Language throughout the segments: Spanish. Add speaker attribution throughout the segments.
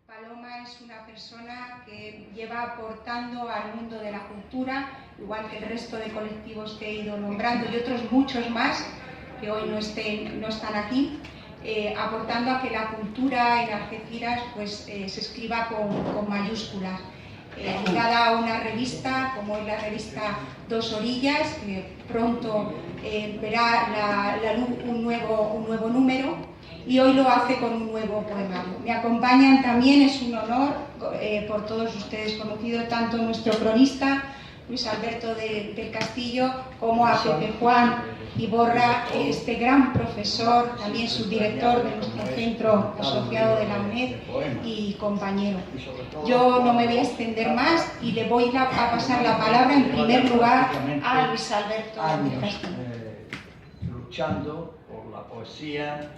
Speaker 1: Paloma es una persona que lleva aportando al mundo de la cultura, igual que el resto de colectivos que he ido nombrando y otros muchos más que hoy no están aquí, aportando a que la cultura en Algeciras pues, se escriba con mayúsculas. Ligada a una revista como es la revista Dos Orillas, que pronto verá la luz un nuevo número, y hoy lo hace con un nuevo poemario. Me acompañan también, es un honor por todos ustedes conocido, tanto nuestro cronista Luis Alberto del Castillo como a Pepe Juan Iborra, este gran profesor, también subdirector de nuestro centro asociado de la UNED y compañero. Yo no me voy a extender más y le voy a pasar la palabra en primer lugar a Luis Alberto del Castillo.
Speaker 2: Luchando por la poesía,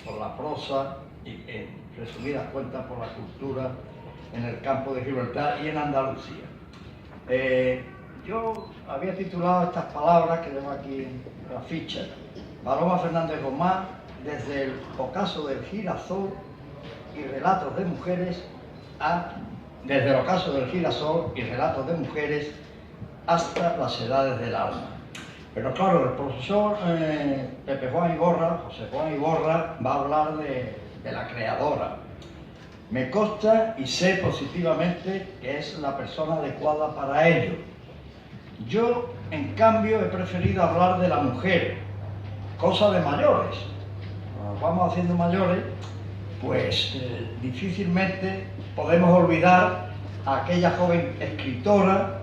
Speaker 2: por la prosa y, en resumidas cuentas, por la cultura en el campo de Gibraltar y en Andalucía. Yo había titulado estas palabras que tengo aquí en la ficha: Paloma Fernández Gomá, desde el ocaso del girasol y relatos de mujeres desde el ocaso del girasol y relatos de mujeres hasta las edades del alma. Pero claro, el profesor Pepe Juan Iborra, José Juan Iborra, va a hablar de la creadora. Me consta y sé positivamente que es la persona adecuada para ello. Yo, en cambio, he preferido hablar de la mujer, cosa de mayores. Cuando nos vamos haciendo mayores, pues difícilmente podemos olvidar a aquella joven escritora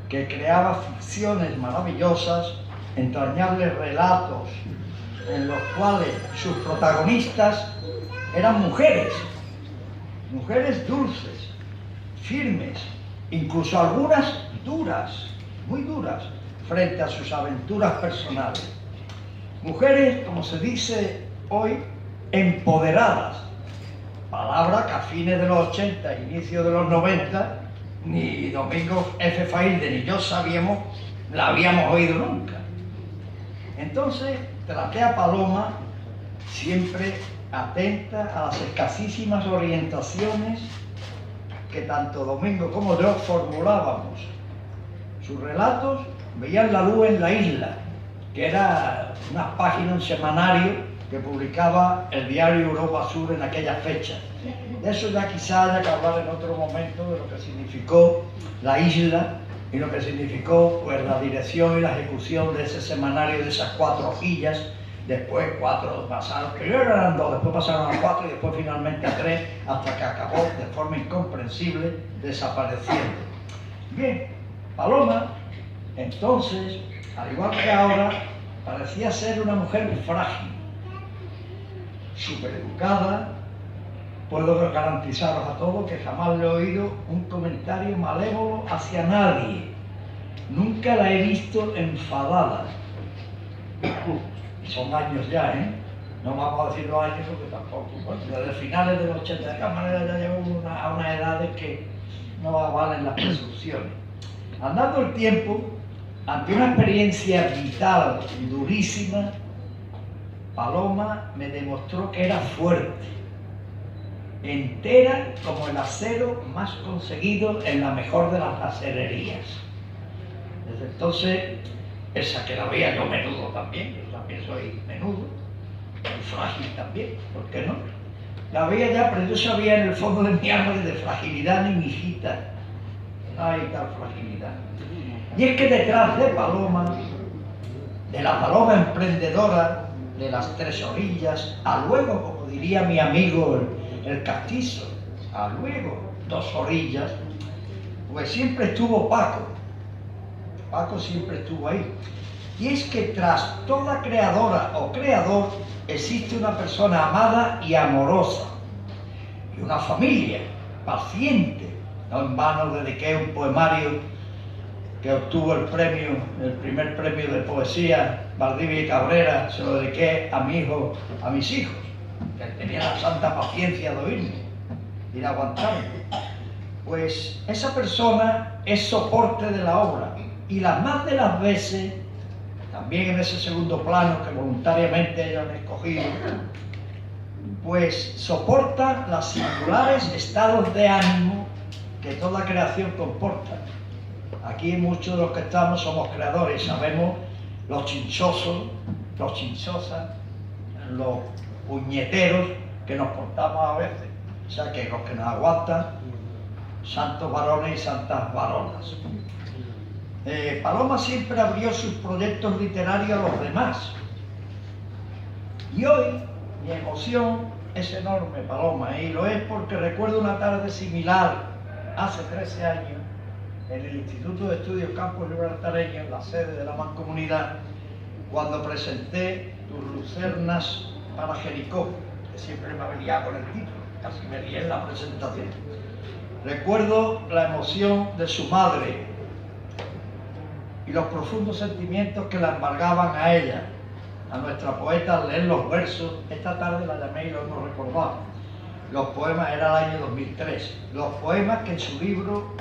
Speaker 2: que creaba ficciones maravillosas, entrañables relatos en los cuales sus protagonistas eran mujeres, mujeres dulces, firmes, incluso algunas duras, muy duras, frente a sus aventuras personales. Mujeres, como se dice hoy, empoderadas, palabra que a fines de los 80, inicio de los 90, ni Domingo F. Failde ni yo la habíamos oído nunca. Entonces traté a Paloma siempre atenta a las escasísimas orientaciones que tanto Domingo como yo formulábamos. Sus relatos veían la luz en La Isla, que era una página, un semanario que publicaba el diario Europa Sur en aquella fecha. De eso ya quizá haya que hablar en otro momento, de lo que significó La Isla y lo que significó pues, la dirección y la ejecución de ese semanario, de esas 4 hojillas. Después 4 pasaron, primero eran 2, después pasaron a 4 y después finalmente a 3, hasta que acabó de forma incomprensible desapareciendo. Bien, Paloma, entonces, al igual que ahora, parecía ser una mujer frágil, súper educada. Puedo garantizaros a todos que jamás le he oído un comentario malévolo hacia nadie. Nunca la he visto enfadada. Son años ya, ¿eh? No vamos a decir los años porque tampoco. Bueno, desde finales de los 80, de esta manera ya llevo a una edad de que no valen las presunciones. Andando el tiempo, ante una experiencia vital durísima, Paloma me demostró que era fuerte, entera como el acero más conseguido en la mejor de las acererías. Desde entonces, esa que la veía yo menudo también, yo también soy menudo, y frágil también, ¿por qué no? La veía ya, pero yo sabía en el fondo de mi alma que de fragilidad ni mi hijita, no hay tal fragilidad. Y es que detrás de Paloma, de la Paloma emprendedora de las 3 orillas, a luego, como diría mi amigo el Castizo, a luego 2 orillas, pues siempre estuvo Paco. Paco siempre estuvo ahí. Y es que tras toda creadora o creador existe una persona amada y amorosa, y una familia paciente. No en vano dediqué un poemario que obtuvo el primer premio de poesía Valdivia y Cabrera, se lo dediqué a mi hijo, a mis hijos, que tenían la santa paciencia de oírme y de aguantarme. Pues esa persona es soporte de la obra, y las más de las veces, también en ese segundo plano que voluntariamente ellos han escogido, pues soporta los singulares estados de ánimo que toda creación comporta. Aquí muchos de los que estamos somos creadores, sabemos los chinchosos, los chinchosas, los puñeteros que nos portamos a veces. O sea que los que nos aguantan, santos varones y santas varonas. Paloma siempre abrió sus proyectos literarios a los demás. Y hoy mi emoción es enorme, Paloma, y lo es porque recuerdo una tarde similar, hace 13 años, en el Instituto de Estudios Campos Libertareños, en la sede de la Mancomunidad, cuando presenté Tus Lucernas para Jericó, que siempre me había liado con el título, casi me lié en la presentación. Recuerdo la emoción de su madre y los profundos sentimientos que la embargaban a ella, a nuestra poeta, al leer los versos. Esta tarde la llamé y lo hemos recordado. Los poemas, era el año 2003, los poemas que en su libro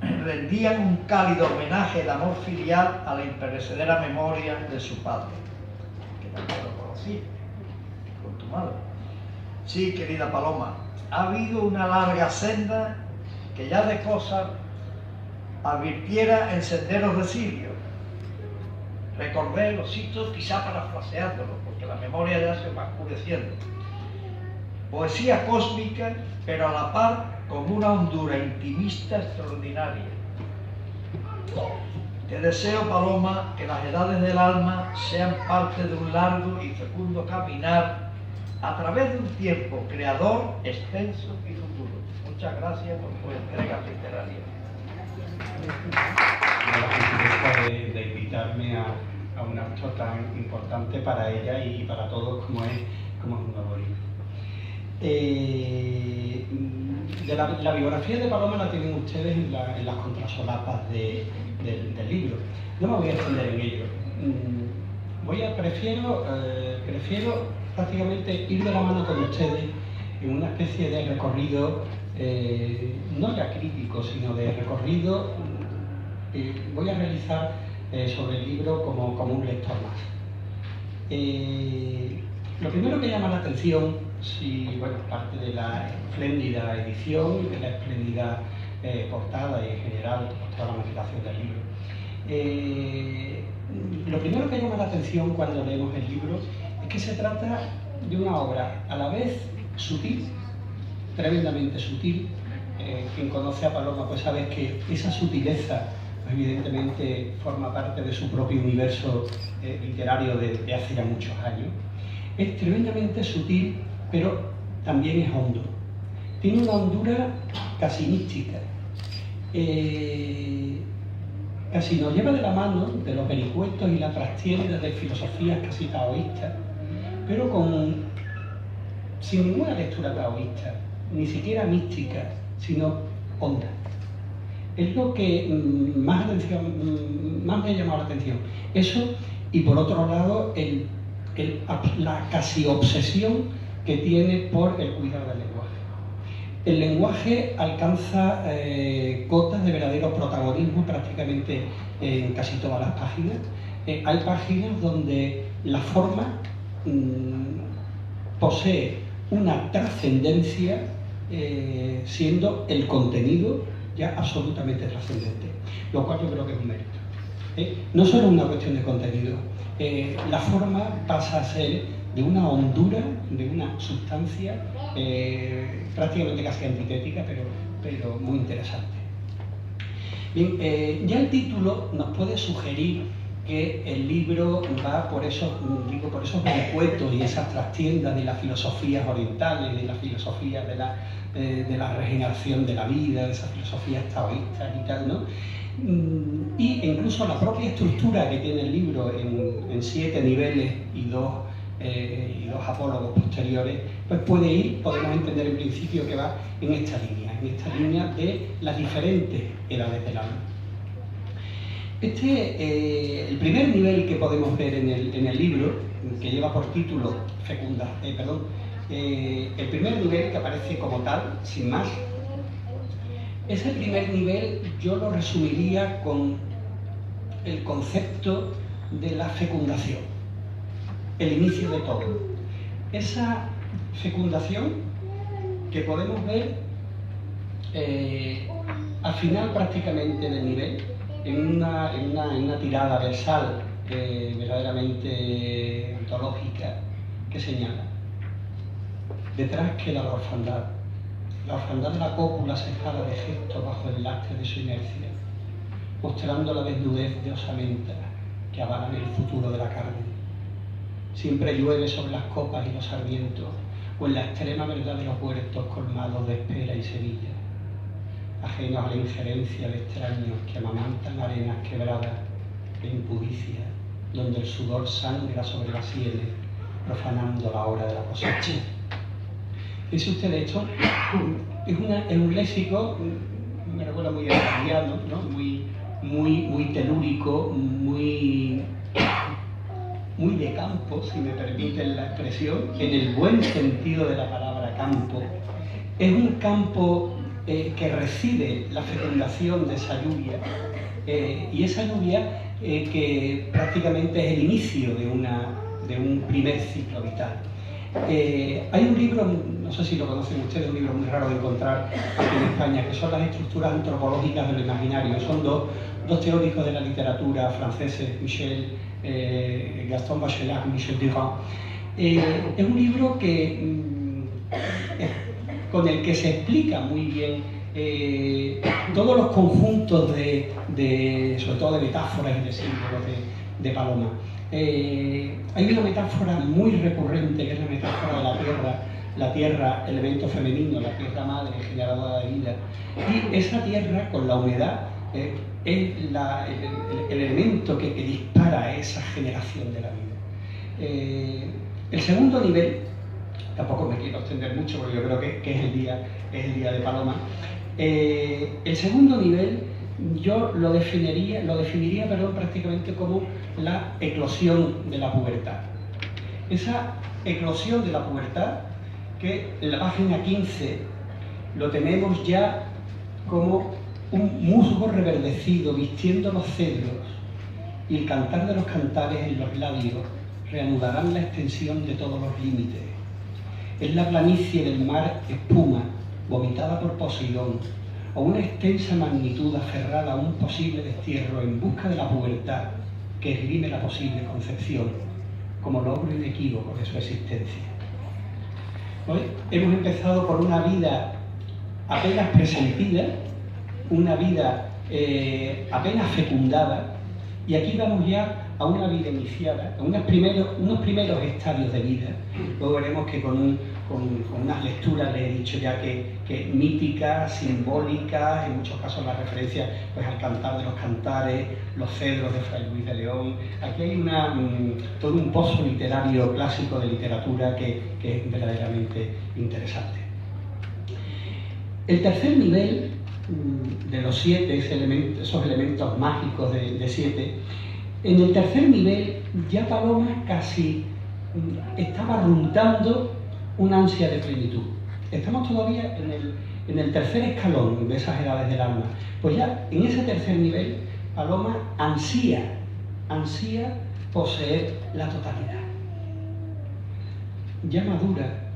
Speaker 2: rendían un cálido homenaje de amor filial a la imperecedera memoria de su padre, que también lo conocí, con tu madre. Sí, querida Paloma, ha habido una larga senda que ya de cosas advirtiera en senderos de Sirio. Recordé los sitios, quizá parafraseándolo, porque la memoria ya se va oscureciendo. Poesía cósmica, pero a la par con una hondura intimista extraordinaria. Te deseo, Paloma, que las edades del alma sean parte de un largo y fecundo caminar a través de un tiempo creador, extenso y futuro. Muchas gracias por tu entrega literaria.
Speaker 3: Gracias de invitarme a un acto tan importante para ella y para todos como es un nuevo libro. La biografía de Paloma la tienen ustedes en las contrasolapas del libro. No me voy a extender en ello. Prefiero prácticamente ir de la mano con ustedes en una especie de recorrido, no ya crítico, sino de recorrido que voy a realizar sobre el libro como un lector más. Lo primero que llama la atención, parte de la espléndida edición, de la espléndida portada y en general toda la motivación del libro, lo primero que llama la atención cuando leemos el libro es que se trata de una obra a la vez sutil, tremendamente sutil. Quien conoce a Paloma pues sabe que esa sutileza evidentemente forma parte de su propio universo literario de hace ya muchos años. Es tremendamente sutil, pero también es hondo. Tiene una hondura casi mística. Casi nos lleva de la mano de los vericuetos y la trastienda de filosofías casi taoístas, pero sin ninguna lectura taoísta, ni siquiera mística, sino honda. Es lo que más me ha llamado la atención. Eso, y por otro lado, la casi obsesión que tiene por el cuidado del lenguaje. El lenguaje alcanza cotas de verdadero protagonismo prácticamente en casi todas las páginas. Hay páginas donde la forma posee una trascendencia, siendo el contenido ya absolutamente trascendente, lo cual yo creo que es un mérito. No solo una cuestión de contenido, la forma pasa a ser de una hondura, de una sustancia prácticamente casi antitética, pero muy interesante. Bien, ya el título nos puede sugerir que el libro va por esos vericuetos y esas trastiendas de las filosofías orientales, de las filosofías de la regeneración de la vida, de esas filosofías taoístas y tal, ¿no? Y incluso la propia estructura que tiene el libro en 7 niveles y dos apólogos posteriores, pues podemos entender en principio que va en esta línea de las diferentes edades del alma. El primer nivel que podemos ver en el libro, que lleva por título el primer nivel que aparece como tal, sin más, ese primer nivel yo lo resumiría con el concepto de la fecundación, el inicio de todo. Esa fecundación que podemos ver al final prácticamente del nivel, en una tirada versal verdaderamente antológica que señala: detrás queda la orfandad de la cópula cejada de gestos bajo el lastre de su inercia, mostrando la desnudez de osamenta que avalan el futuro de la carne. Siempre llueve sobre las copas y los sarmientos, o en la extrema verdad de los huertos colmados de espera y semilla, ajenos a la injerencia de extraños que amamantan arenas quebradas de impudicia, donde el sudor sangra sobre las sienes, profanando la hora de la cosecha. Dice usted, esto es un léxico, me recuerda muy italiano, ¿no? muy telúrico, muy de campo, si me permiten la expresión, en el buen sentido de la palabra campo. Es un campo que recibe la fecundación de esa lluvia, y esa lluvia que prácticamente es el inicio de un primer ciclo vital. Hay un libro, no sé si lo conocen ustedes, un libro muy raro de encontrar aquí en España, que son las estructuras antropológicas de lo imaginario. Son dos teóricos de la literatura franceses, Gaston Bachelard y Michel Durand. Es un libro con el que se explica muy bien todos los conjuntos sobre todo de metáforas y de símbolos de Paloma. Hay una metáfora muy recurrente, que es la metáfora de la tierra, elemento femenino, la tierra madre, generadora de vida. Y esa tierra, con la humedad, es el elemento que dispara esa generación de la vida. El segundo nivel, tampoco me quiero extender mucho porque yo creo que es el día de Paloma. El segundo nivel yo lo definiría prácticamente como la eclosión de la pubertad. Esa eclosión de la pubertad, que en la página 15 lo tenemos ya como un musgo reverdecido vistiendo los cedros, y el cantar de los cantares en los labios reanudarán la extensión de todos los límites. Es la planicie del mar espuma, vomitada por Poseidón, o una extensa magnitud aferrada a un posible destierro en busca de la pubertad que esgrime la posible concepción, como logro inequívoco de su existencia. Hoy hemos empezado por una vida apenas presentida, una vida apenas fecundada, y aquí vamos ya a una vida iniciada, a unos primeros estadios de vida. Luego veremos que con unas lecturas le he dicho ya que míticas, simbólicas, en muchos casos la referencia pues, al cantar de los cantares, los cedros de Fray Luis de León. Aquí hay todo un pozo literario clásico de literatura que es verdaderamente interesante. El tercer nivel de los 7, esos elementos mágicos de 7, en el tercer nivel ya Paloma casi estaba rondando una ansia de plenitud. Estamos todavía en el tercer escalón de esas edades del alma. Pues ya en ese tercer nivel Paloma ansía poseer la totalidad. Ya madura,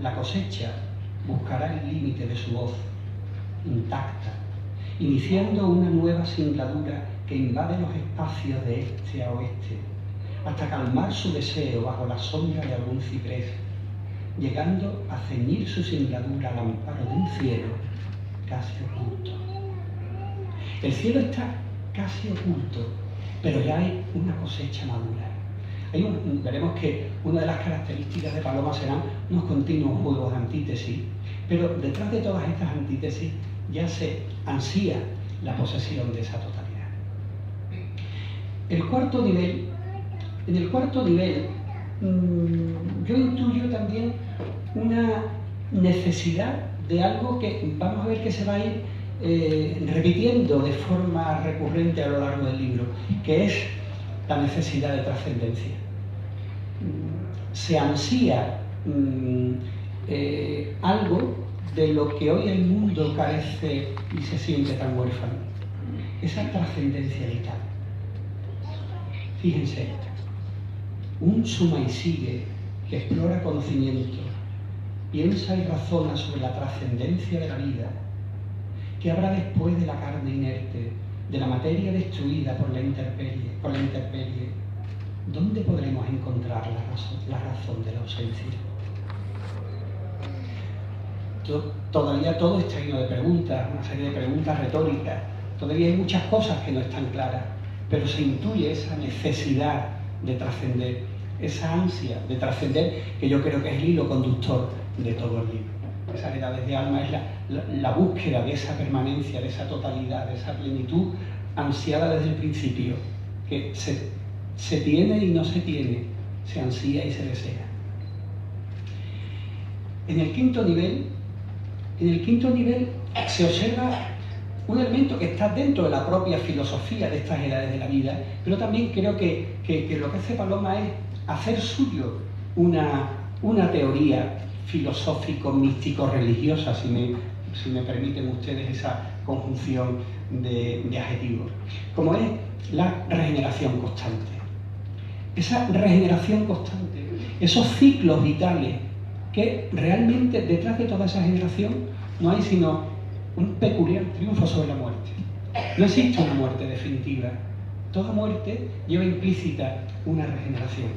Speaker 3: la cosecha buscará el límite de su voz intacta, iniciando una nueva singladura que invade los espacios de este a oeste, hasta calmar su deseo bajo la sombra de algún ciprés, llegando a ceñir su singladura al amparo de un cielo casi oculto. El cielo está casi oculto, pero ya hay una cosecha madura. Veremos que una de las características de Paloma serán unos continuos juegos de antítesis, pero detrás de todas estas antítesis ya se ansía la posesión de esa totalidad. En el cuarto nivel, yo intuyo también una necesidad de algo que vamos a ver que se va a ir repitiendo de forma recurrente a lo largo del libro, que es la necesidad de trascendencia. Se ansía algo de lo que hoy el mundo carece y se siente tan huérfano, esa trascendencia vital. Fíjense, un suma y sigue que explora conocimiento, piensa y razona sobre la trascendencia de la vida, ¿qué habrá después de la carne inerte, de la materia destruida por la intemperie? ¿Dónde podremos encontrar la razón de la ausencia? Todavía todo está lleno de preguntas, una serie de preguntas retóricas. Todavía hay muchas cosas que no están claras, pero se intuye esa necesidad de trascender, esa ansia de trascender, que yo creo que es el hilo conductor de todo el libro. Esas edades de alma es la búsqueda de esa permanencia, de esa totalidad, de esa plenitud ansiada desde el principio, que se tiene y no se tiene, se ansía y se desea. En el quinto nivel se observa un elemento que está dentro de la propia filosofía de estas edades de la vida, pero también creo que lo que hace Paloma es hacer suyo una teoría filosófico-místico-religiosa, si me permiten ustedes esa conjunción de adjetivos, como es la regeneración constante. Esa regeneración constante, esos ciclos vitales, que realmente detrás de toda esa generación no hay sino un peculiar triunfo sobre la muerte. No existe una muerte definitiva. Toda muerte lleva implícita una regeneración.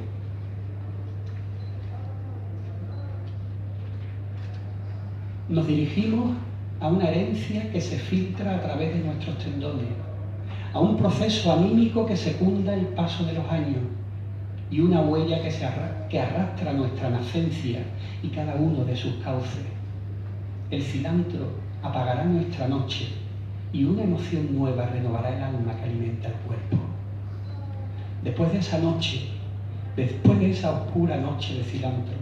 Speaker 3: Nos dirigimos a una herencia que se filtra a través de nuestros tendones, a un proceso anímico que secunda el paso de los años y una huella que arrastra nuestra nacencia y cada uno de sus cauces. El cilantro apagará nuestra noche y una emoción nueva renovará el alma que alimenta el cuerpo. Después de esa noche, después de esa oscura noche de cilantro,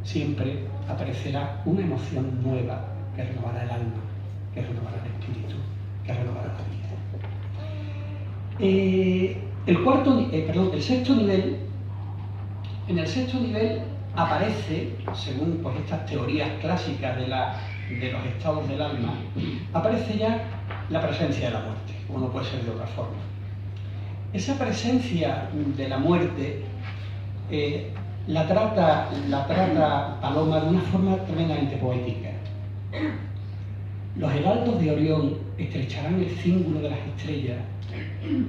Speaker 3: siempre aparecerá una emoción nueva que renovará el alma, que renovará el espíritu, que renovará la vida. El sexto nivel, en el sexto nivel aparece, según pues, estas teorías clásicas de los estados del alma, aparece ya la presencia de la muerte, como no puede ser de otra forma. Esa presencia de la muerte la trata Paloma de una forma tremendamente poética. Los heraldos de Orión estrecharán el cíngulo de las estrellas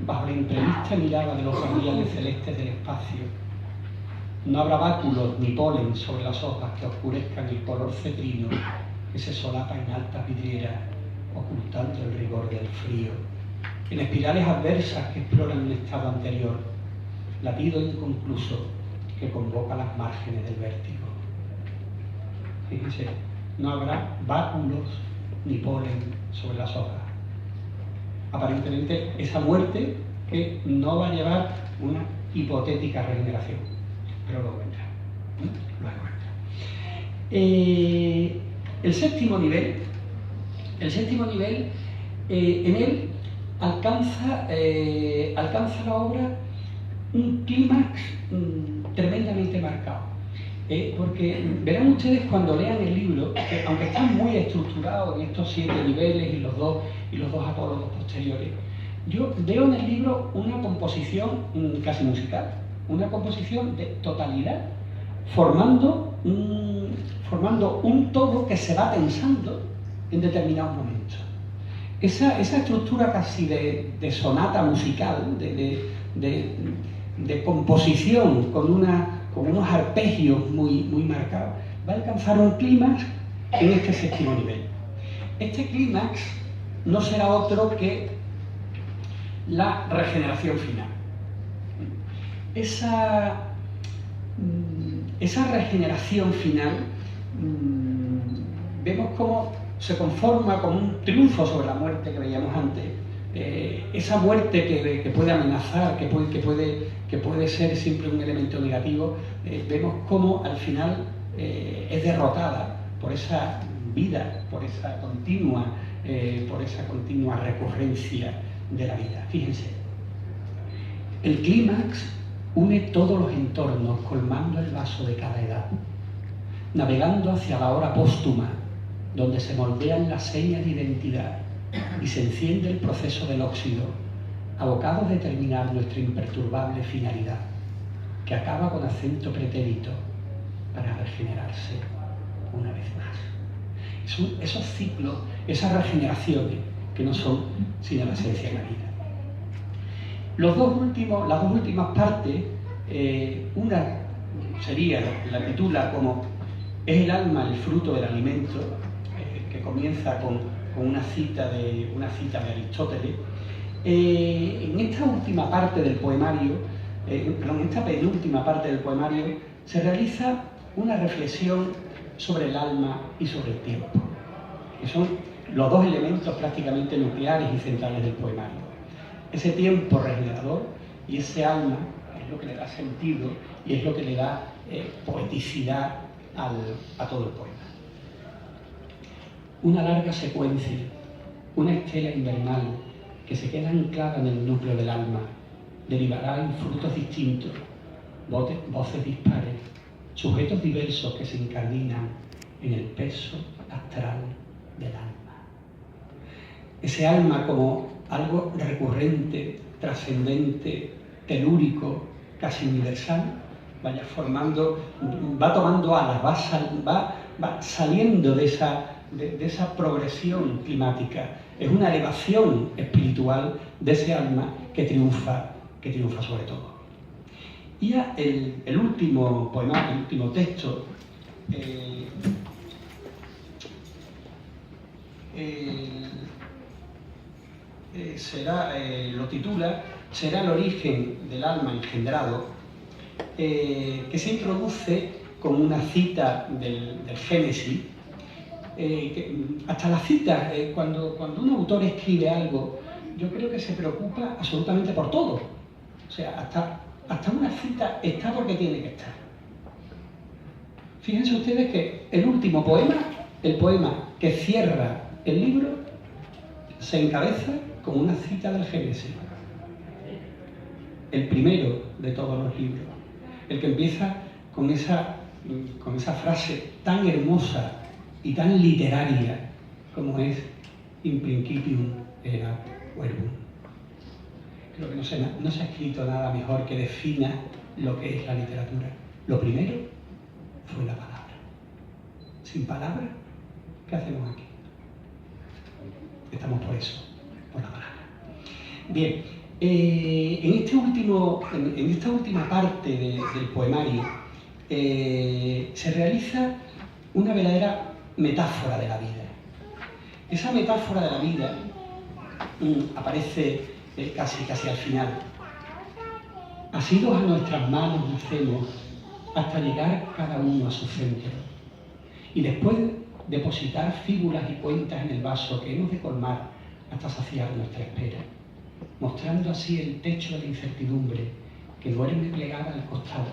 Speaker 3: bajo la imprevista mirada de los guardianes celestes del espacio. No habrá báculos ni polen sobre las hojas que oscurezcan el color cetrino que se solapa en altas vidrieras, ocultando el rigor del frío. En espirales adversas que exploran un estado anterior, latido inconcluso que convoca las márgenes del vértigo. Fíjense, no habrá báculos ni polen sobre las hojas. Aparentemente, esa muerte que no va a llevar una hipotética regeneración, pero luego vendrá. El séptimo nivel, en él alcanza la obra un clímax tremendamente marcado. Porque verán ustedes cuando lean el libro, que aunque está muy estructurado en estos 7 niveles y los dos apólogos posteriores, yo veo en el libro una composición casi musical, una composición de totalidad, formando un todo que se va tensando en determinados momentos. Esa estructura casi de sonata musical, de composición con unos arpegios muy marcados, va a alcanzar un clímax en este séptimo nivel. Este clímax no será otro que la regeneración final. Esa regeneración final vemos cómo se conforma con un triunfo sobre la muerte que veíamos antes. Esa muerte que puede amenazar, que puede ser siempre un elemento negativo, vemos cómo al final es derrotada por esa vida, por esa continua recurrencia de la vida. Fíjense, el clímax une todos los entornos, colmando el vaso de cada edad, navegando hacia la hora póstuma, donde se moldean las señas de identidad y se enciende el proceso del óxido, abocados a determinar nuestra imperturbable finalidad, que acaba con acento pretérito para regenerarse. una vez más. Son esos ciclos, esas regeneraciones que no son sino la esencia de la vida. Las dos últimas partes, una sería, la titula como "Es el alma el fruto del alimento", que comienza con una cita de Aristóteles. En esta última parte del poemario, en esta penúltima parte del poemario, se realiza una reflexión sobre el alma y sobre el tiempo, que son los dos elementos prácticamente nucleares y centrales del poemario. Ese tiempo regenerador y ese alma es lo que le da sentido y es lo que le da poeticidad a todo el poema. Una larga secuencia, una estela invernal que se queda anclada en el núcleo del alma, derivará en frutos distintos, voces dispares, sujetos diversos que se incardinan en el peso astral del alma. Ese alma como algo recurrente, trascendente, telúrico, casi universal, va tomando alas, va saliendo de esa progresión climática. Es una elevación espiritual de ese alma que triunfa sobre todo. Y ya el último poema, el último texto, lo titula "Será el origen del alma engendrado", que se introduce con una cita del Génesis. Hasta la cita, cuando un autor escribe algo, yo creo que se preocupa absolutamente por todo. O sea, hasta una cita está porque tiene que estar. Fíjense ustedes que el último poema, el poema que cierra el libro, se encabeza con una cita del Génesis. El primero de todos los libros. El que empieza con esa frase tan hermosa y tan literaria como es "In principium erat verbum". Creo que no se ha escrito nada mejor que defina lo que es la literatura. Lo primero fue la palabra. Sin palabra, ¿qué hacemos aquí? Estamos por eso, por la palabra. Bien, en esta última parte del poemario se realiza una verdadera metáfora de la vida. Esa metáfora de la vida aparece casi al final. Asidos a nuestras manos nacemos hasta llegar cada uno a su centro. Y después depositar figuras y cuentas en el vaso que hemos de colmar hasta saciar nuestra espera, mostrando así el techo de la incertidumbre que duerme plegada al costado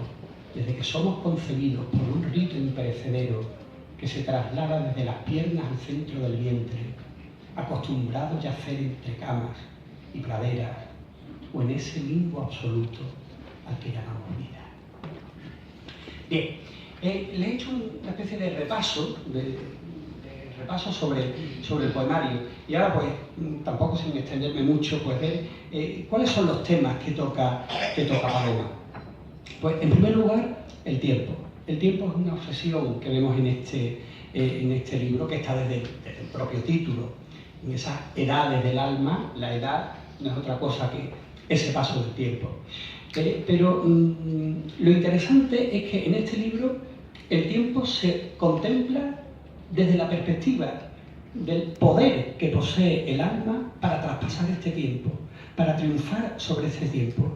Speaker 3: desde que somos concebidos por un rito imperecedero que se traslada desde las piernas al centro del vientre, acostumbrado a yacer entre camas y praderas o en ese limbo absoluto al que llamamos vida. Bien, le he hecho una especie de repaso, sobre el poemario, y ahora pues tampoco sin extenderme mucho, pues ver cuáles son los temas que toca Paloma. Pues en primer lugar, el tiempo. El tiempo es una obsesión que vemos en este libro, que está desde el propio título. En esas edades del alma, la edad no es otra cosa que ese paso del tiempo. Pero lo interesante es que en este libro el tiempo se contempla desde la perspectiva del poder que posee el alma para traspasar este tiempo, para triunfar sobre ese tiempo.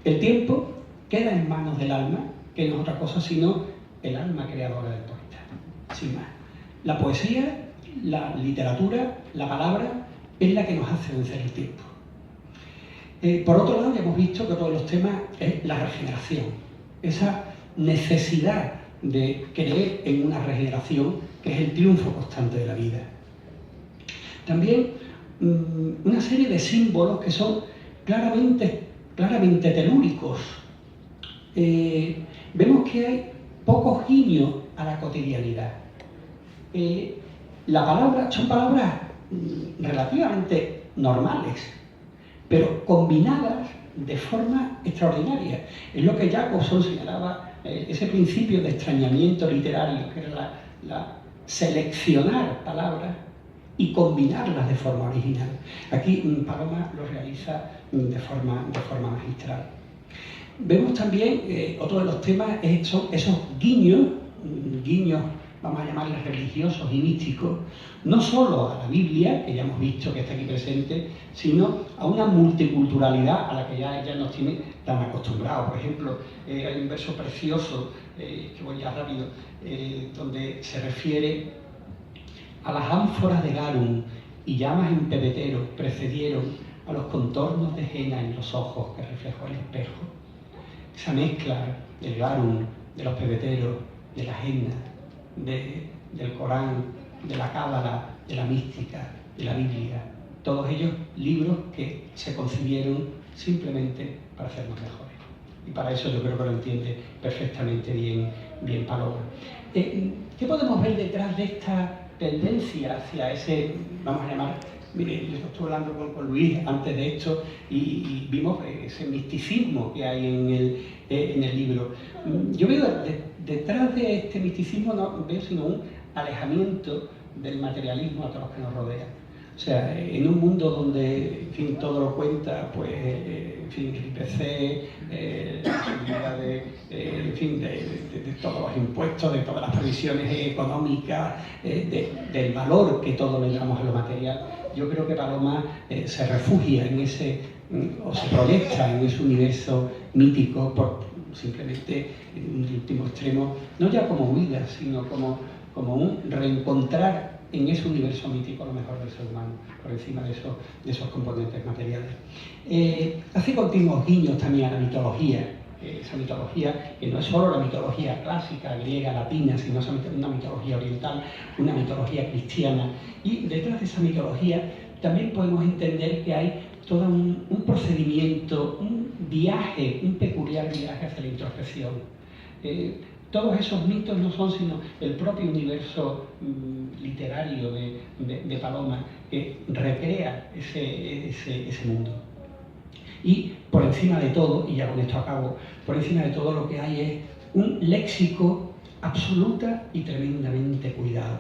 Speaker 3: El tiempo queda en manos del alma, que no es otra cosa sino el alma creadora del poeta, sin más. La poesía, la literatura, la palabra, es la que nos hace vencer el tiempo. Por otro lado, ya hemos visto que otro de los temas es la regeneración, esa necesidad de creer en una regeneración que es el triunfo constante de la vida. También una serie de símbolos que son claramente telúricos. Vemos que hay pocos guiños a la cotidianidad. Son palabras relativamente normales, pero combinadas de forma extraordinaria. Es lo que Jacobson señalaba, ese principio de extrañamiento literario, que era seleccionar palabras y combinarlas de forma original. Aquí Paloma lo realiza de forma magistral. Vemos también, otro de los temas son esos guiños, vamos a llamarles religiosos y místicos, no solo a la Biblia, que ya hemos visto que está aquí presente, sino a una multiculturalidad a la que ya ella nos tiene tan acostumbrados. Por ejemplo, hay un verso precioso, que voy ya rápido, donde se refiere a las ánforas de garum y llamas en pebetero precedieron a los contornos de henna en los ojos que reflejó el espejo. Esa mezcla del garum, de los pebeteros, de la henna, del Corán, de la Cábala, de la mística, de la Biblia, todos ellos libros que se concibieron simplemente para hacernos mejores. Y para eso yo creo que lo entiende perfectamente bien Paloma. ¿Qué podemos ver detrás de esta tendencia hacia ese, vamos a llamar, mire, yo estuve hablando con Luis antes de esto y vimos ese misticismo que hay en el libro. Yo veo detrás de este misticismo no veo sino un alejamiento del materialismo a todos los que nos rodean. O sea, en un mundo donde, en fin, todo lo cuenta, pues, en fin, el IPC, la subida de todos los impuestos, de todas las previsiones económicas, del valor que todos le damos a lo material, yo creo que Paloma se refugia en ese, o se proyecta en ese universo mítico por simplemente, en un último extremo, no ya como huida, sino como un reencontrar en ese universo mítico lo mejor del ser humano, por encima de esos componentes materiales. Hace continuos guiños también a la mitología, esa mitología que no es solo la mitología clásica, griega, latina, sino una mitología oriental, una mitología cristiana. Y detrás de esa mitología también podemos entender que hay todo un procedimiento, un viaje, un peculiar viaje hacia la introspección. Todos esos mitos no son sino el propio universo literario de Paloma que recrea ese mundo. Y por encima de todo, y ya con esto acabo, por encima de todo lo que hay es un léxico absoluta y tremendamente cuidado.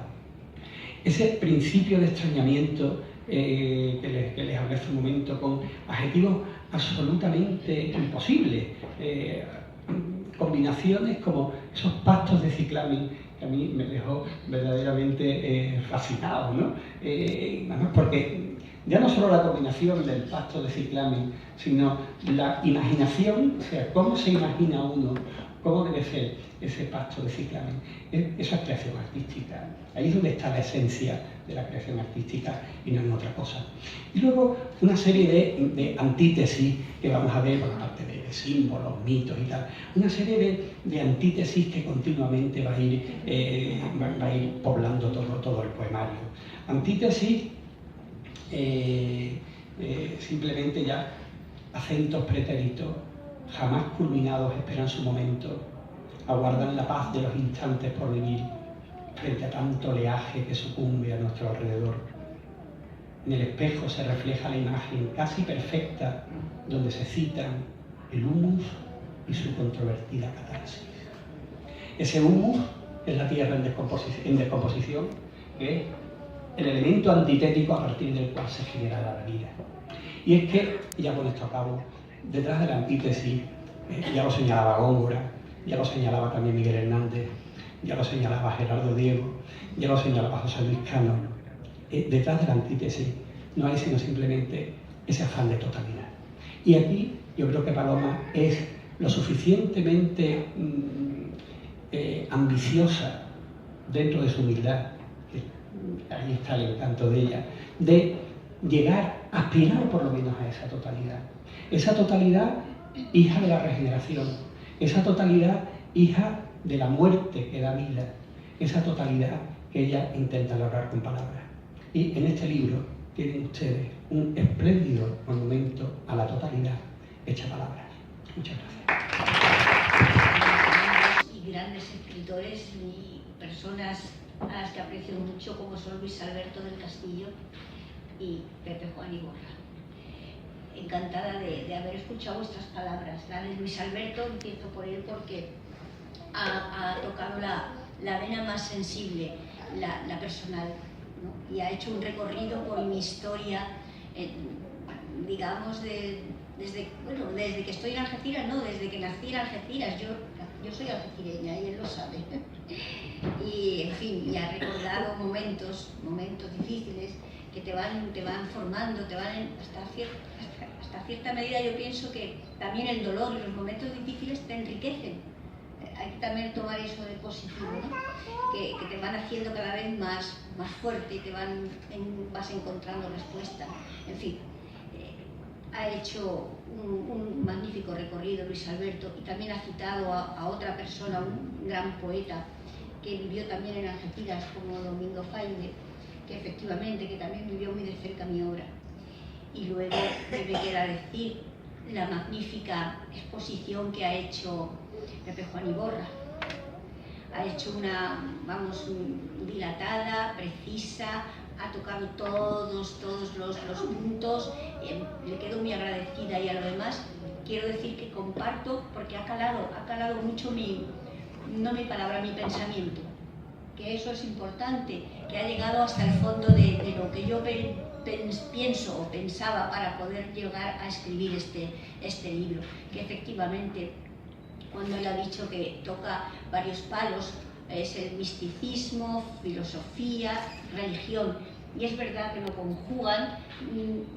Speaker 3: Ese principio de extrañamiento que les hablé hace un momento con adjetivos absolutamente imposibles, combinaciones como esos pastos de ciclamen que a mí me dejó verdaderamente fascinado, ¿no? Porque ya no solo la combinación del pasto de ciclamen, sino la imaginación, o sea, cómo se imagina uno, cómo debe ser ese pasto de ciclamen. Esa es creación artística. Ahí es donde está la esencia de la creación artística y no en otra cosa. Y luego una serie de antítesis que vamos a ver, por aparte de símbolos, mitos y tal, una serie de antítesis que continuamente va a ir poblando todo el poemario. Antítesis, simplemente ya acentos pretéritos, jamás culminados, esperan su momento, aguardan la paz de los instantes por vivir, frente a tanto oleaje que sucumbe a nuestro alrededor. En el espejo se refleja la imagen casi perfecta donde se citan el humus y su controvertida catarsis. Ese humus es la tierra en descomposición, que es el elemento antitético a partir del cual se genera la vida. Y es que, ya con esto acabo, detrás de la antítesis, ya lo señalaba Góngora, ya lo señalaba también Miguel Hernández, ya lo señalaba Gerardo Diego, ya lo señalaba José Luis Cano. Detrás de la antítesis no hay sino simplemente ese afán de totalidad. Y aquí yo creo que Paloma es lo suficientemente ambiciosa dentro de su humildad, que ahí está el encanto de ella, de llegar, aspirar por lo menos a esa totalidad. Esa totalidad, hija de la regeneración, esa totalidad, hija de la muerte que da vida, esa totalidad que ella intenta lograr con palabras. Y en este libro tienen ustedes un espléndido monumento a la totalidad hecha palabras. Muchas gracias.
Speaker 4: Y grandes escritores y personas a las que aprecio mucho, como son Luis Alberto del Castillo y Pepe Juan Iborra. Encantada de haber escuchado vuestras palabras. La de Luis Alberto, empiezo por él porque ha tocado la vena más sensible, la personal, ¿no? Y ha hecho un recorrido por mi historia, digamos, desde que estoy en Algeciras, no, desde que nací en Algeciras. Yo soy algecireña y él lo sabe. Y, en fin, y ha recordado momentos difíciles que te van formando, hasta cierta medida. Yo pienso que también el dolor y los momentos difíciles te enriquecen. Hay que también tomar eso de positivo, ¿no? Que te van haciendo cada vez más fuerte y vas encontrando respuesta. En fin, ha hecho un magnífico recorrido Luis Alberto, y también ha citado a otra persona, un gran poeta que vivió también en Algeciras, como Domingo Faide, que efectivamente que también vivió muy de cerca mi obra. Y luego me queda decir la magnífica exposición que ha hecho Pepe Juan Iborra. Ha hecho una, dilatada, precisa, ha tocado todos los puntos, le quedo muy agradecida. Y a lo demás quiero decir que comparto, porque ha calado mucho mi pensamiento, que eso es importante, que ha llegado hasta el fondo de lo que yo pienso o pensaba para poder llegar a escribir este libro, que efectivamente, cuando él ha dicho que toca varios palos, es el misticismo, filosofía, religión, y es verdad que lo conjugan,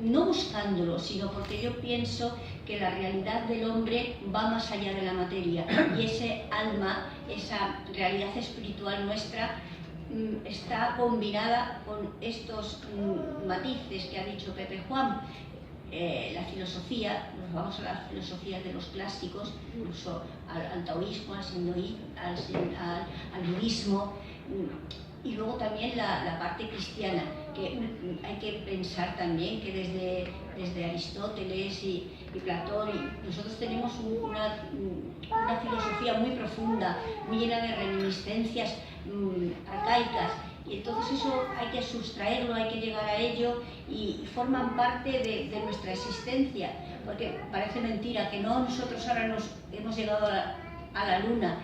Speaker 4: no buscándolo, sino porque yo pienso que la realidad del hombre va más allá de la materia, y ese alma, esa realidad espiritual nuestra, está combinada con estos matices que ha dicho Pepe Juan. La filosofía, nos vamos a las filosofías de los clásicos, incluso al taoísmo, al sindoísmo, al budismo, y luego también la parte cristiana, que hay que pensar también que desde Aristóteles y Platón, nosotros tenemos una filosofía muy profunda, muy llena de reminiscencias arcaicas, y entonces eso hay que sustraerlo, hay que llegar a ello, y forman parte de nuestra existencia, porque parece mentira que no, nosotros ahora nos hemos llegado a la luna,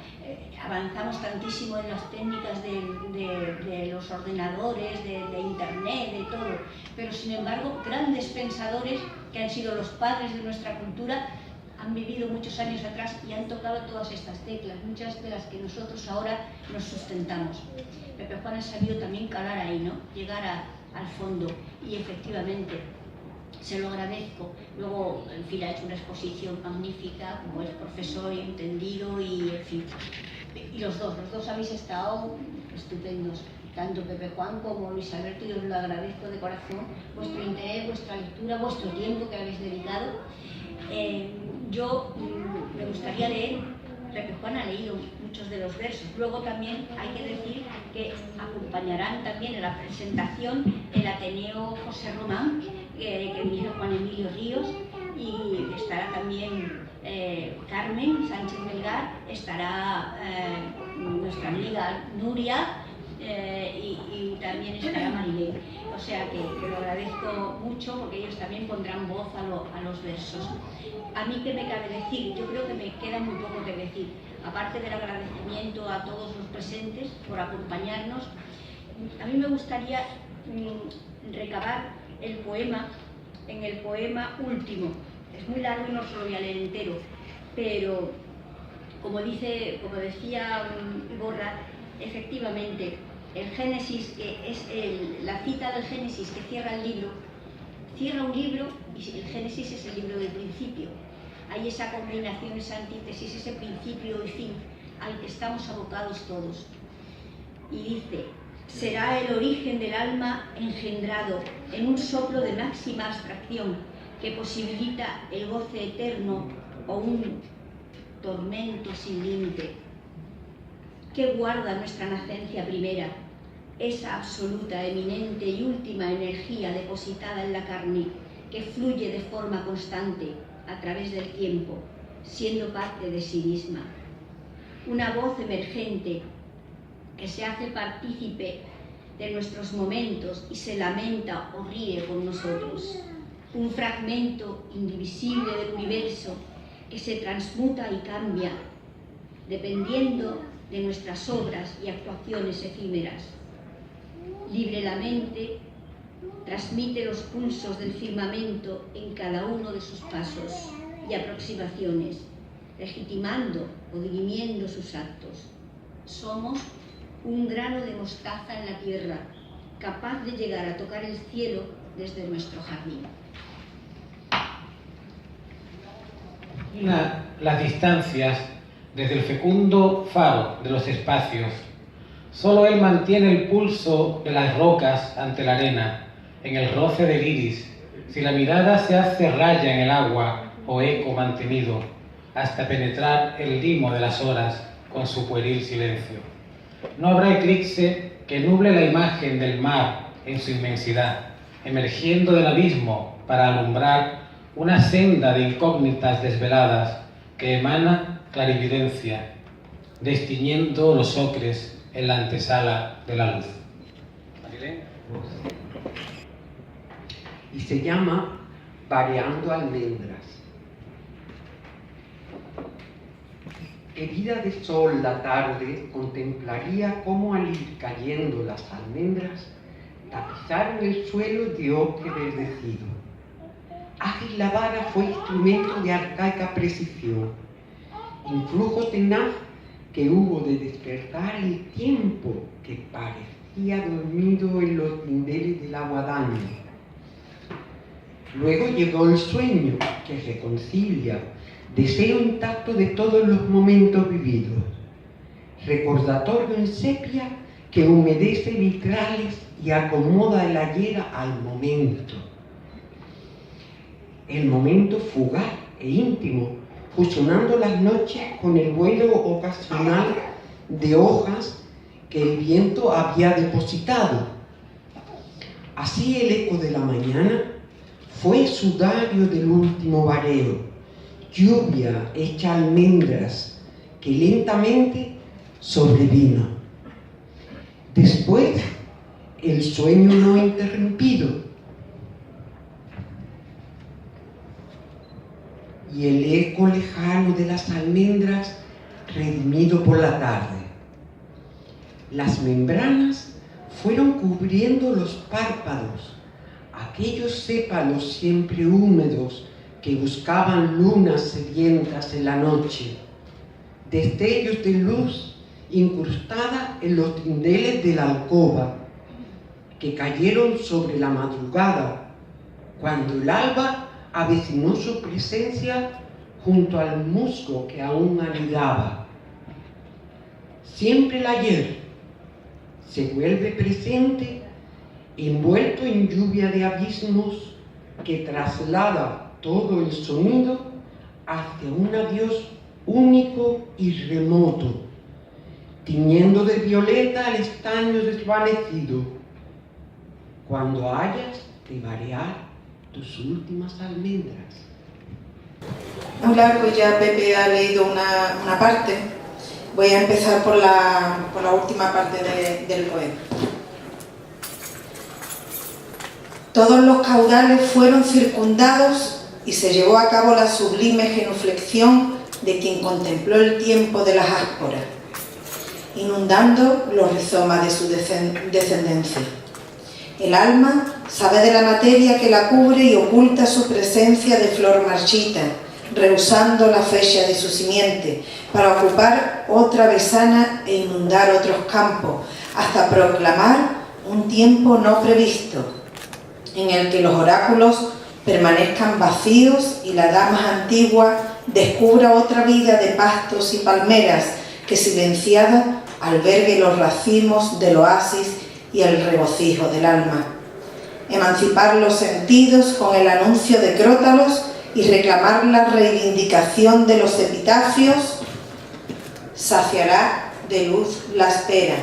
Speaker 4: avanzamos tantísimo en las técnicas de los ordenadores, de internet, de todo, pero sin embargo grandes pensadores que han sido los padres de nuestra cultura han vivido muchos años atrás y han tocado todas estas teclas, muchas de las que nosotros ahora nos sustentamos. Pepe Juan ha sabido también calar ahí, ¿no? Llegar al fondo, y efectivamente se lo agradezco. Luego, en fin, ha hecho una exposición magnífica, como es profesor y entendido, y en fin. Y los dos habéis estado estupendos, tanto Pepe Juan como Luis Alberto, y os lo agradezco de corazón, vuestro interés, vuestra lectura, vuestro tiempo que habéis dedicado. Yo me gustaría leer, Pepe Juan ha leído muchos de los versos, luego también hay que decir que acompañarán también en la presentación el Ateneo José Román, que dirige Juan Emilio Ríos, y estará también Carmen Sánchez Melgar, estará nuestra amiga Nuria, y también estará Marilén. O sea que lo agradezco mucho, porque ellos también pondrán voz a los versos. A mí, ¿qué me cabe decir? Yo creo que me queda muy poco que decir. Aparte del agradecimiento a todos los presentes por acompañarnos, a mí me gustaría recabar el poema en el poema último. Es muy largo y no se lo voy a leer entero, pero como decía Iborra, efectivamente, el Génesis, que es la cita del Génesis que cierra el libro, cierra un libro, y el Génesis es el libro del principio. Hay esa combinación, esa antítesis, ese principio y fin al que estamos abocados todos. Y dice: será el origen del alma engendrado en un soplo de máxima abstracción que posibilita el goce eterno o un tormento sin límite. ¿Qué guarda nuestra nacencia primera? Esa absoluta, eminente y última energía depositada en la carne, que fluye de forma constante a través del tiempo, siendo parte de sí misma. Una voz emergente que se hace partícipe de nuestros momentos y se lamenta o ríe con nosotros. Un fragmento indivisible del universo que se transmuta y cambia dependiendo de nuestras obras y actuaciones efímeras. Libre la mente, transmite los pulsos del firmamento en cada uno de sus pasos y aproximaciones, legitimando o dirimiendo sus actos. Somos un grano de mostaza en la tierra, capaz de llegar a tocar el cielo desde nuestro jardín.
Speaker 5: Las distancias desde el fecundo faro de los espacios. Solo él mantiene el pulso de las rocas ante la arena, en el roce del iris, si la mirada se hace raya en el agua o eco mantenido, hasta penetrar el limo de las horas con su pueril silencio. No habrá eclipse que nuble la imagen del mar en su inmensidad, emergiendo del abismo para alumbrar una senda de incógnitas desveladas que emana clarividencia, destiñendo los ocres en la antesala de la luz. ¿Marilén?
Speaker 6: Y se llama Variando Almendras. Herida de sol la tarde, contemplaría cómo al ir cayendo las almendras tapizaron el suelo de ocre verdecido. Ágil la vara fue instrumento de arcaica precisión, influjo tenaz que hubo de despertar el tiempo que parecía dormido en los dindeles de la guadaña. Luego llegó el sueño que reconcilia, deseo intacto de todos los momentos vividos, recordatorio en sepia que humedece vitrales y acomoda el ayer al momento. El momento fugaz e íntimo, fusionando las noches con el vuelo ocasional de hojas que el viento había depositado. Así el eco de la mañana fue sudario del último vareo, lluvia hecha almendras que lentamente sobrevino. Después, el sueño no interrumpido y el eco lejano de las almendras redimido por la tarde. Las membranas fueron cubriendo los párpados, aquellos sépalos siempre húmedos que buscaban lunas sedientas en la noche, destellos de luz incrustada en los dindeles de la alcoba, que cayeron sobre la madrugada, cuando el alba avecinó su presencia junto al musgo que aún anidaba. Siempre el ayer se vuelve presente, envuelto en lluvia de abismos que traslada todo el sonido hacia un adiós único y remoto, tiñendo de violeta el estaño desvanecido, cuando hayas de variar tus últimas almendras.
Speaker 7: Muy largo, ya Pepe ha leído una parte. Voy a empezar por la última parte del poema. Todos los caudales fueron circundados y se llevó a cabo la sublime genuflexión de quien contempló el tiempo de las ásporas, inundando los rizomas de su descendencia. El alma sabe de la materia que la cubre y oculta su presencia de flor marchita, rehusando la fecha de su simiente, para ocupar otra besana e inundar otros campos, hasta proclamar un tiempo no previsto, en el que los oráculos permanezcan vacíos y la dama antigua descubra otra vida de pastos y palmeras que silenciada albergue los racimos del oasis y el regocijo del alma. Emancipar los sentidos con el anuncio de crótalos y reclamar la reivindicación de los epitafios saciará de luz la espera.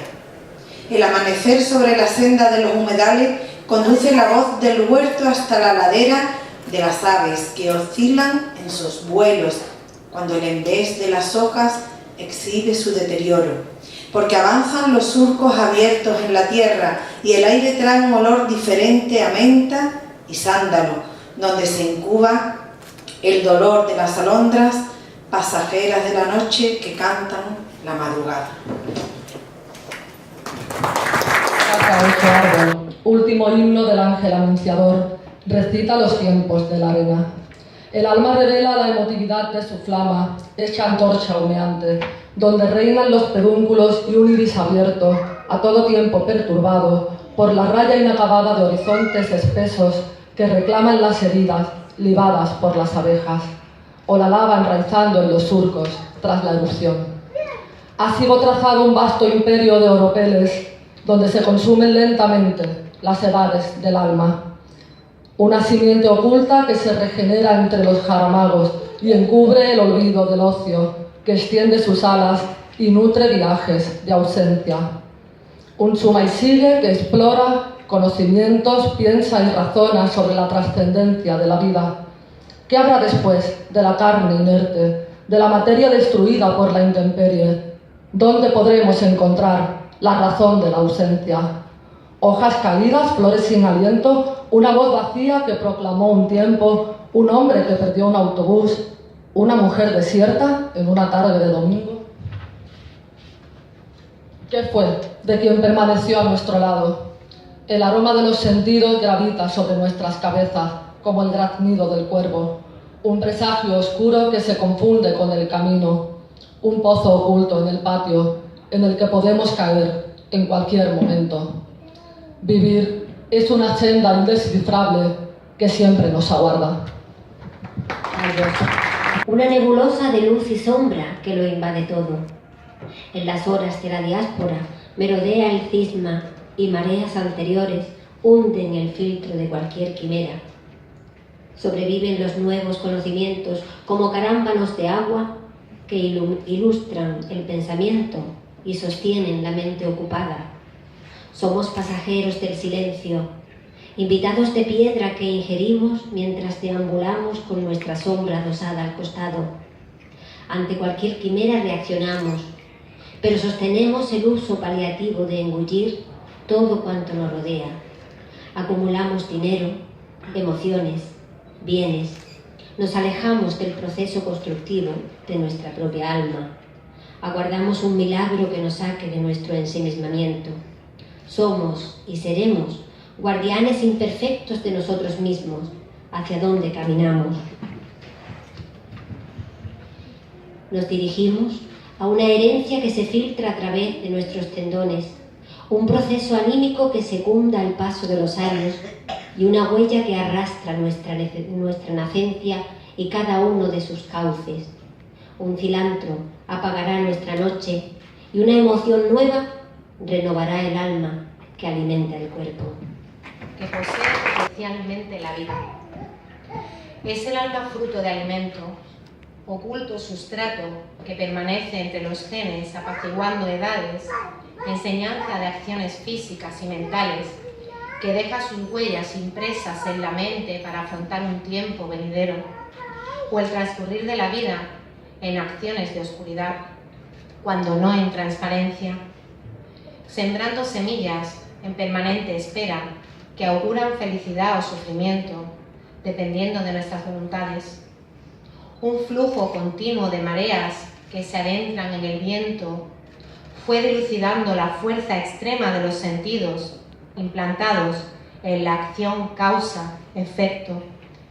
Speaker 7: El amanecer sobre la senda de los humedales conduce la voz del huerto hasta la ladera de las aves que oscilan en sus vuelos cuando el envés de las hojas exhibe su deterioro, porque avanzan los surcos abiertos en la tierra y el aire trae un olor diferente a menta y sándalo, donde se incuba el dolor de las alondras pasajeras de la noche que cantan la madrugada.
Speaker 8: Último himno del ángel anunciador, recita los tiempos de la arena. El alma revela la emotividad de su flama, hecha antorcha humeante, donde reinan los pedúnculos y un iris abierto, a todo tiempo perturbado por la raya inacabada de horizontes espesos que reclaman las heridas libadas por las abejas, o la lava enraizando en los surcos tras la erupción. Ha sido trazado un vasto imperio de oropeles, donde se consumen lentamente las edades del alma. Una simiente oculta que se regenera entre los jaramagos y encubre el olvido del ocio, que extiende sus alas y nutre viajes de ausencia. Un suma y sigue que explora conocimientos, piensa y razona sobre la trascendencia de la vida. ¿Qué habrá después de la carne inerte, de la materia destruida por la intemperie? ¿Dónde podremos encontrar la razón de la ausencia? Hojas caídas, flores sin aliento, una voz vacía que proclamó un tiempo, un hombre que perdió un autobús, una mujer desierta en una tarde de domingo. ¿Qué fue de quien permaneció a nuestro lado? El aroma de los sentidos gravita sobre nuestras cabezas como el graznido del cuervo, un presagio oscuro que se confunde con el camino, un pozo oculto en el patio en el que podemos caer en cualquier momento. Vivir es una senda indescifrable que siempre nos aguarda.
Speaker 9: Una nebulosa de luz y sombra que lo invade todo. En las horas de la diáspora merodea el cisma y mareas anteriores hunden el filtro de cualquier quimera. Sobreviven los nuevos conocimientos como carámbanos de agua que ilustran el pensamiento y sostienen la mente ocupada. Somos pasajeros del silencio, invitados de piedra que ingerimos mientras deambulamos con nuestra sombra rosada al costado. Ante cualquier quimera reaccionamos, pero sostenemos el uso paliativo de engullir todo cuanto nos rodea. Acumulamos dinero, emociones, bienes. Nos alejamos del proceso constructivo de nuestra propia alma. Aguardamos un milagro que nos saque de nuestro ensimismamiento. Somos y seremos guardianes imperfectos de nosotros mismos, hacia donde caminamos. Nos dirigimos a una herencia que se filtra a través de nuestros tendones, un proceso anímico que secunda el paso de los años y una huella que arrastra nuestra nacencia y cada uno de sus cauces. Un cilantro apagará nuestra noche y una emoción nueva renovará el alma que alimenta el cuerpo.
Speaker 10: Que posee especialmente la vida. Es el alma fruto de alimento, oculto sustrato que permanece entre los genes apaciguando edades, enseñanza de acciones físicas y mentales, que deja sus huellas impresas en la mente para afrontar un tiempo venidero, o el transcurrir de la vida en acciones de oscuridad, cuando no en transparencia, sembrando semillas en permanente espera que auguran felicidad o sufrimiento, dependiendo de nuestras voluntades. Un flujo continuo de mareas que se adentran en el viento fue dilucidando la fuerza extrema de los sentidos implantados en la acción causa-efecto,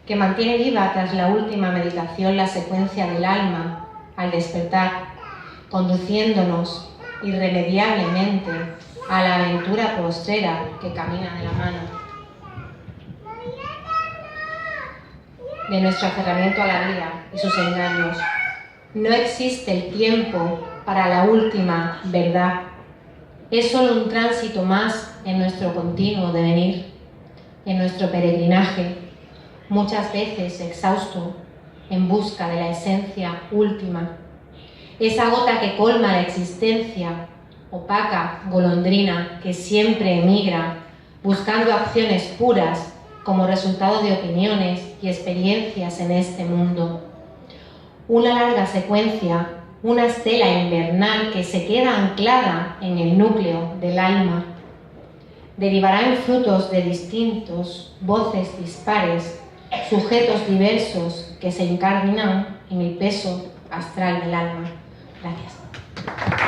Speaker 10: que mantiene viva tras la última meditación la secuencia del alma al despertar, conduciéndonos irremediablemente a la aventura postrera que camina de la mano de nuestro aferramiento a la vida y sus engaños. No existe el tiempo para la última verdad. Es solo un tránsito más en nuestro continuo devenir, en nuestro peregrinaje, muchas veces exhausto, en busca de la esencia última. Esa gota que colma la existencia, opaca golondrina que siempre emigra, buscando acciones puras como resultado de opiniones y experiencias en este mundo. Una larga secuencia, una estela invernal que se queda anclada en el núcleo del alma. Derivará en frutos de distintos, voces dispares, sujetos diversos que se incarnan en el peso astral del alma. Gracias.